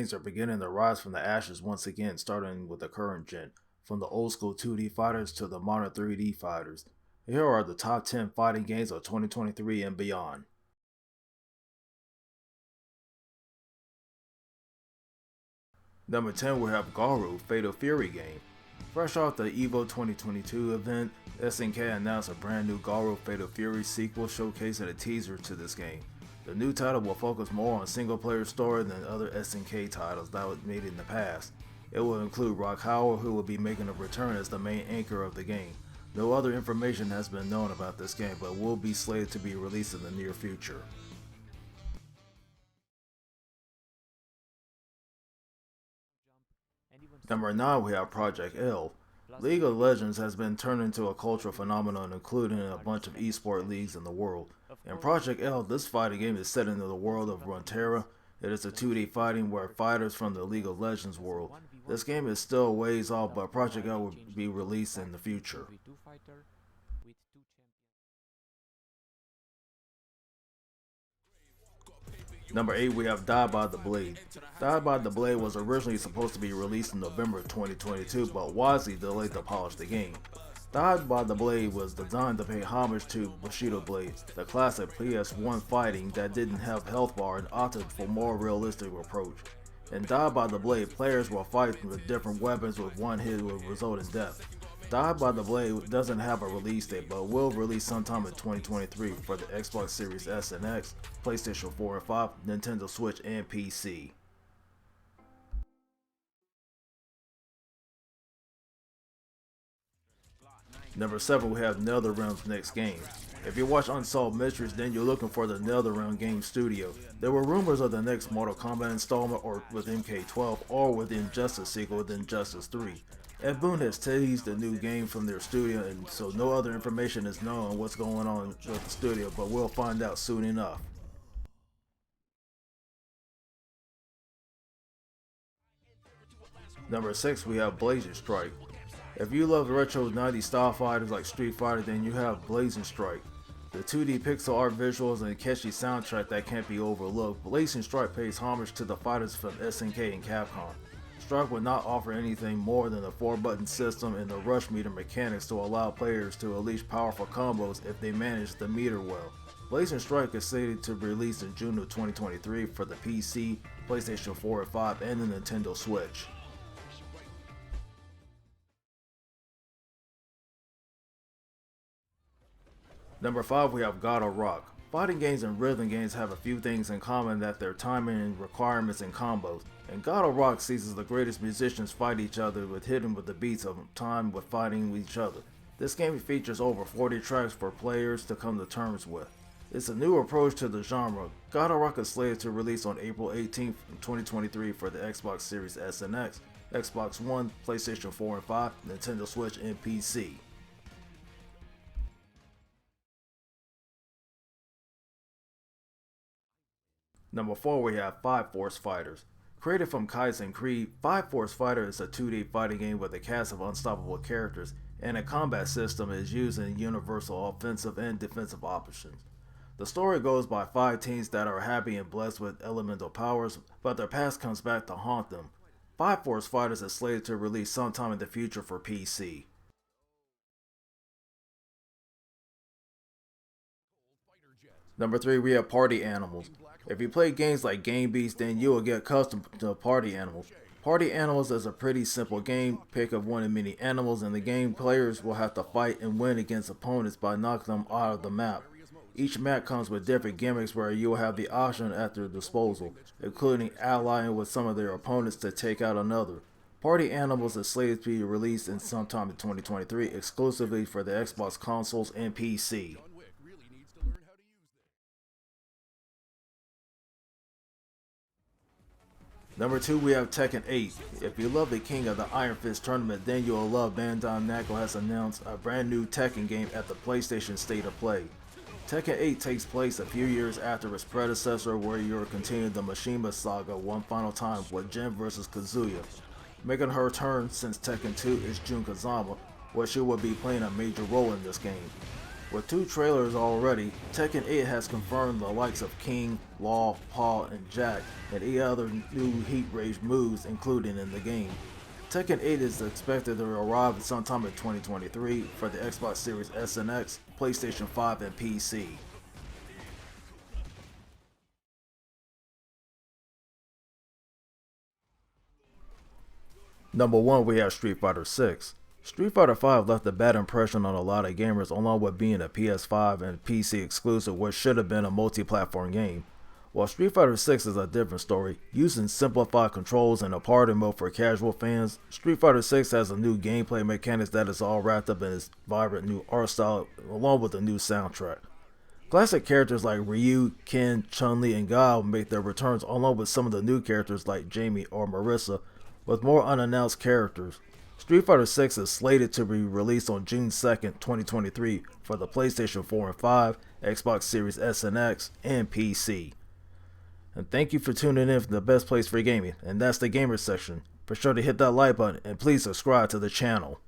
games are beginning to rise from the ashes once again, starting with the current gen, from the old school 2D fighters to the modern 3D fighters. Here are the top 10 fighting games of 2023 and beyond. Number 10, we have Garou Fatal Fury game. Fresh off the EVO 2022 event, SNK announced a brand new Garou Fatal Fury sequel showcasing a teaser to this game. The new title will focus more on single player story than other SNK titles that were made in the past. It will include Rock Howard, who will be making a return as the main anchor of the game. No other information has been known about this game, but will be slated to be released in the near future. Number 9, we have Project L. League of Legends has been turned into a cultural phenomenon, including a bunch of esport leagues in the world. In Project L, this fighting game is set into the world of Runeterra. It is a 2D fighting where fighters from the League of Legends world. This game is still a ways off, but Project L will be released in the future. Number 8, we have Die by the Blade. Die by the Blade was originally supposed to be released in November 2022, but wisely delayed to polish the game. Die by the Blade was designed to pay homage to Bushido Blade, the classic PS1 fighting that didn't have health bar and opted for more realistic approach. In Die by the Blade, players will fight with different weapons with one hit will result in death. Die by the Blade doesn't have a release date, but will release sometime in 2023 for the Xbox Series S and X, PlayStation 4 and 5, Nintendo Switch, and PC. Number 7, we have NetherRealm's next game. If you watch Unsolved Mysteries, then you're looking for the NetherRealm game studio. There were rumors of the next Mortal Kombat installment or with MK12 or with the Injustice sequel with Injustice 3. Ed Boon has teased a new game from their studio, and so no other information is known on what's going on with the studio, but we'll find out soon enough. Number 6, we have Blazing Strike. If you love retro 90s style fighters like Street Fighter, then you have Blazing Strike. The 2D pixel art visuals and catchy soundtrack that can't be overlooked, Blazing Strike pays homage to the fighters from SNK and Capcom. Strike would not offer anything more than a 4-button system and the rush meter mechanics to allow players to unleash powerful combos if they manage the meter well. Blazing Strike is slated to be released in June of 2023 for the PC, PlayStation 4 and 5, and the Nintendo Switch. Number 5, we have God of Rock. Fighting games and rhythm games have a few things in common, that their timing and requirements and combos. And God of Rock sees the greatest musicians fight each other with hitting with the beats of time with fighting each other. This game features over 40 tracks for players to come to terms with. It's a new approach to the genre. God of Rock is slated to release on April 18th, 2023 for the Xbox Series S and X, Xbox One, PlayStation 4 and 5, Nintendo Switch, and PC. Number 4, we have 5 Force Fighters. Created from Kaizen Creed, 5 Force Fighter is a 2D fighting game with a cast of unstoppable characters, and a combat system is used in universal offensive and defensive options. The story goes by 5 teens that are happy and blessed with elemental powers, but their past comes back to haunt them. 5 Force Fighters is slated to release sometime in the future for PC. Number 3, we have Party Animals. If you play games like Game Beast, then you will get accustomed to Party Animals. Party Animals is a pretty simple game. Pick of one of many animals in the game. Players will have to fight and win against opponents by knocking them out of the map. Each map comes with different gimmicks where you will have the option at their disposal, including allying with some of their opponents to take out another. Party Animals is slated to be released in sometime in 2023 exclusively for the Xbox consoles and PC. Number 2, we have Tekken VIII. If you love the King of the Iron Fist tournament, then you'll love Bandai Namco has announced a brand new Tekken game at the PlayStation State of Play. Tekken 8 takes place a few years after its predecessor, where you're continuing the Mishima saga one final time with Jin vs Kazuya. Making her return since Tekken 2 is Jun Kazama, where she will be playing a major role in this game. With 2 trailers already, Tekken 8 has confirmed the likes of King, Law, Paul, and Jack, and 8 other new Heat Rage moves included in the game. Tekken 8 is expected to arrive sometime in 2023 for the Xbox Series S and X, PlayStation 5, and PC. Number 1, we have Street Fighter VI. Street Fighter V left a bad impression on a lot of gamers, along with being a PS5 and PC exclusive, which should have been a multi-platform game. While Street Fighter VI is a different story, using simplified controls and a party mode for casual fans, Street Fighter VI has a new gameplay mechanics that is all wrapped up in its vibrant new art style, along with a new soundtrack. Classic characters like Ryu, Ken, Chun-Li, and Guile make their returns, along with some of the new characters like Jamie or Marissa, with more unannounced characters. Street Fighter VI is slated to be released on June 2nd, 2023 for the PlayStation 4 and 5, Xbox Series S and X, and PC. And thank you for tuning in for the best place for gaming, and that's the gamer section. Be sure to hit that like button and please subscribe to the channel.